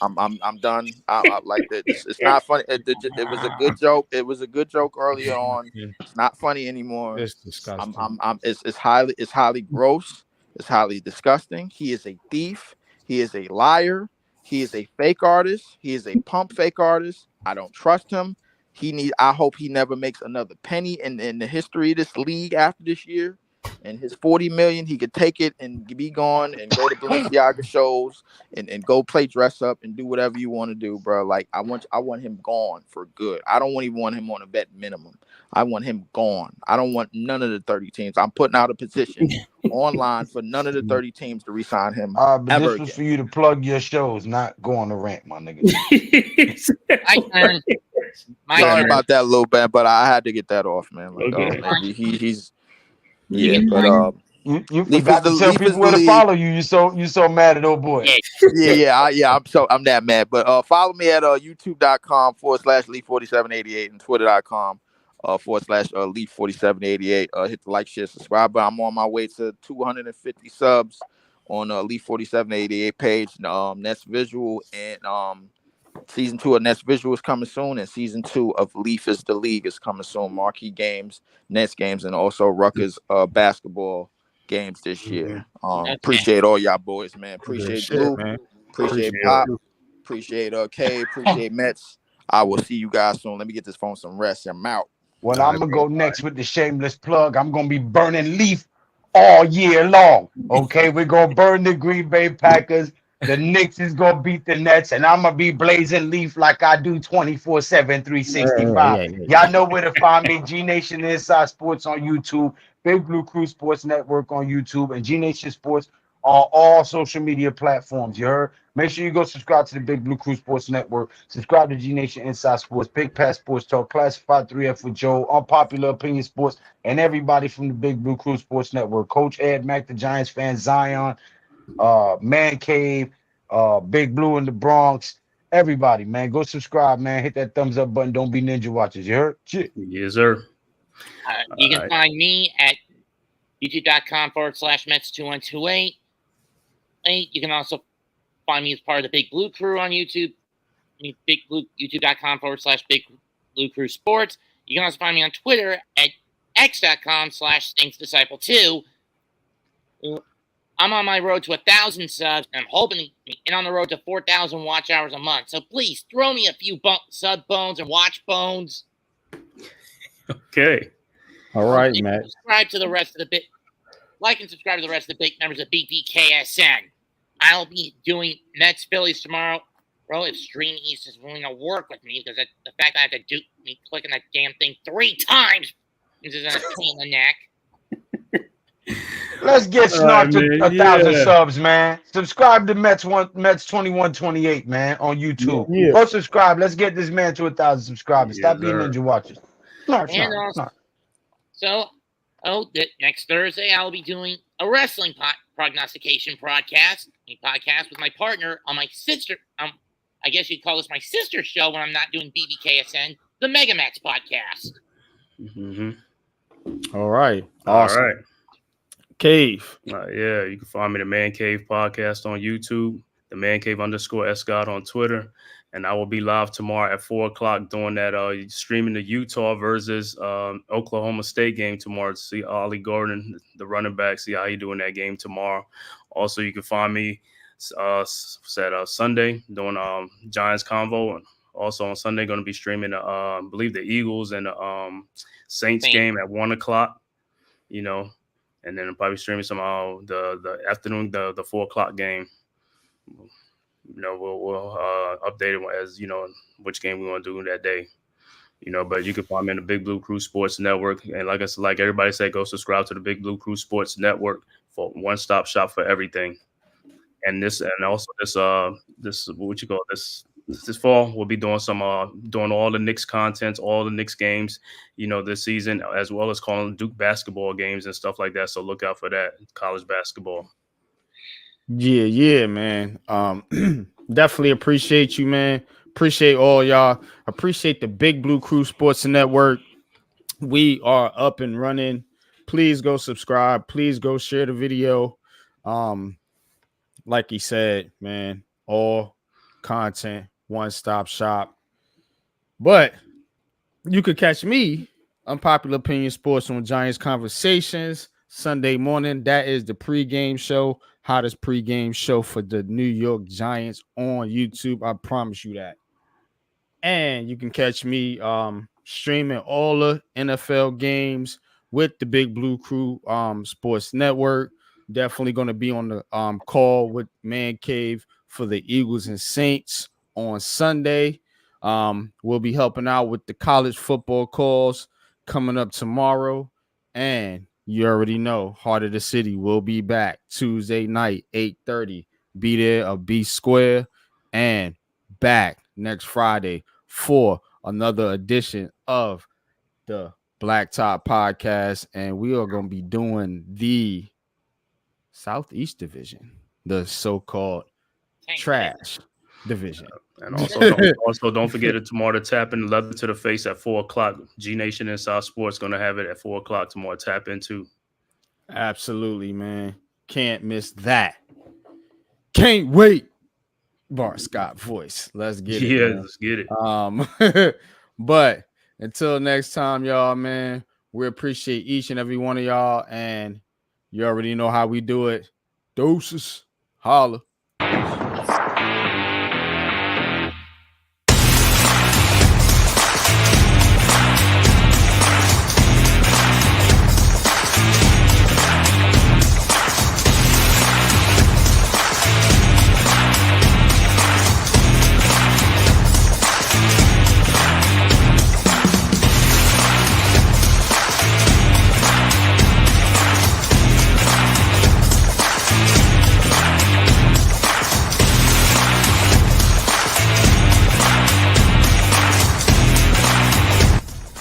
I: done. I like that. It's not funny. It was a good joke. It was a good joke earlier on. It's not funny anymore.
G: It's disgusting.
I: It's highly gross. It's highly disgusting. He is a thief. He is a liar. He is a fake artist. He is a pump fake artist. I don't trust him. I hope he never makes another penny in the history of this league after this year. And his $40 million, he could take it and be gone and go to Balenciaga shows and go play dress up and do whatever you want to do, bro. Like I want him gone for good. I don't even want him on a vet minimum. I want him gone. I don't want none of the 30 teams. I'm putting out a petition online for none of the 30 teams to re-sign him.
D: But
I: ever
D: this was
I: again.
D: for you to plug your shows, not go on the rant, my nigga.
I: Sorry about that a little bit, but I had to get that off, man. Like, man, he's yeah, but
D: you forgot to tell people where to follow you. You so mad at old boy.
I: I'm that mad. But follow me at youtube.com/Lee4788 and twitter.com /Lee4788. Hit the like, share, subscribe. But I'm on my way to 250 subs on Lee4788 page. Nets Visual and season 2 of Nets Visual is coming soon, and season 2 of Leaf is the League is coming soon. Marquee games, Nets games, and also Rutgers basketball games this year. Appreciate all y'all boys, man. Appreciate Blue,
G: man.
I: Appreciate Pop, appreciate K, appreciate Mets. I will see you guys soon. Let me get this phone some rest. I'm out.
D: Well, I'm gonna go next with the shameless plug. I'm gonna be burning Leaf all year long. Okay, we're gonna burn the Green Bay Packers. The Knicks is gonna beat the Nets, and I'm gonna be blazing Leaf like I do 24/7, 365. Y'all know where to find me. G Nation Inside Sports on YouTube, Big Blue Crew Sports Network on YouTube, and G Nation Sports on all social media platforms. You heard? Make sure you go subscribe to the Big Blue Crew Sports Network. Subscribe to G Nation Inside Sports, Big Pass Sports Talk, Classified 3F with Joe, Unpopular Opinion Sports, and everybody from the Big Blue Crew Sports Network. Coach Ed Mack, the Giants fan, Zion, Man Cave, Big Blue in the Bronx. Everybody, man, go subscribe, man. Hit that thumbs up button. Don't be ninja watchers. You heard? Shit.
H: Yes, sir.
J: You can find me at youtube.com/Mets2128. You can also find me as part of the Big Blue Crew on YouTube. YouTube.com/Big Blue Crew Sports. You can also find me on Twitter at x.com/StinksDisciple2. I'm on my road to 1,000 subs, and I'm hoping to be on the road to 4,000 watch hours a month. So please throw me a few sub bones and watch bones.
H: Okay.
G: All right, Matt.
J: Subscribe to the rest of the big. Like and subscribe to the rest of the big members of BPKSN. I'll be doing Mets Phillies tomorrow. Bro, if Stream East is willing to work with me, because the fact that I have to do me clicking that damn thing 3 times is a pain in the neck.
D: Let's get snarked to 1,000 subs, man. Subscribe to Mets 2128, man, on YouTube.
G: Yeah.
D: Go subscribe. Let's get this man to 1,000 subscribers. Stop being ninja watchers.
J: Next Thursday I'll be doing a wrestling prognostication podcast. A podcast with my partner on my sister. I guess you'd call this my sister show when I'm not doing BBKSN, the Megamax podcast.
G: All right.
H: Awesome. All right.
G: Cave.
H: Yeah, you can find me the Man Cave podcast on YouTube, the Man Cave _Escott on Twitter, and I will be live tomorrow at 4:00 doing that streaming the Utah versus Oklahoma State game tomorrow to see Ollie Gordon, the running back, see how he doing that game tomorrow. Also, you can find me Sunday doing Giants Convo, and also on Sunday going to be streaming I believe the Eagles and the Saints game at 1:00. You know. And then I'll probably streaming some the afternoon, the 4:00 game. we'll update it as which game we want to do that day. But you can find me in the Big Blue Crew Sports Network, and like I said, like everybody said, go subscribe to the Big Blue Crew Sports Network for one-stop shop for everything. And this what you call this fall we'll be doing doing all the Knicks content, all the Knicks games, this season, as well as calling Duke basketball games and stuff like that. So look out for that, college basketball.
G: Yeah, man. Definitely appreciate you, man. Appreciate all y'all. Appreciate the Big Blue Crew Sports Network. We are up and running. Please go subscribe. Please go share the video. Like he said, man, all content, one-stop shop. But you could catch me, Unpopular Opinion Sports, on Giants Conversations Sunday morning. That is the pregame show, hottest pregame show for the New York Giants on YouTube. I promise you that. And you can catch me streaming all the NFL games with the Big Blue Crew Sports Network. Definitely going to be on the call with Man Cave for the Eagles and Saints on Sunday. We'll be helping out with the college football calls coming up tomorrow. And you already know, Heart of the City will be back Tuesday night, 8:30. Be there or be square. And back next Friday for another edition of the BLACKTOP podcast. And we are going to be doing the Southeast Division, the so-called trash division.
H: And also don't forget it tomorrow to tap in Leather to the Face at 4:00. G Nation Inside Sports going to have it at 4:00 tomorrow. Tap into.
G: Absolutely, man. Can't miss that. Can't wait. Bart Scott voice. Let's get it.
H: Yeah, let's get
G: it. But until next time, y'all, man, we appreciate each and every one of y'all, and you already know how we do it. Doses. Holla.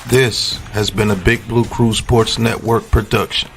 A: This has been a Big Blue Crew Sports Network production.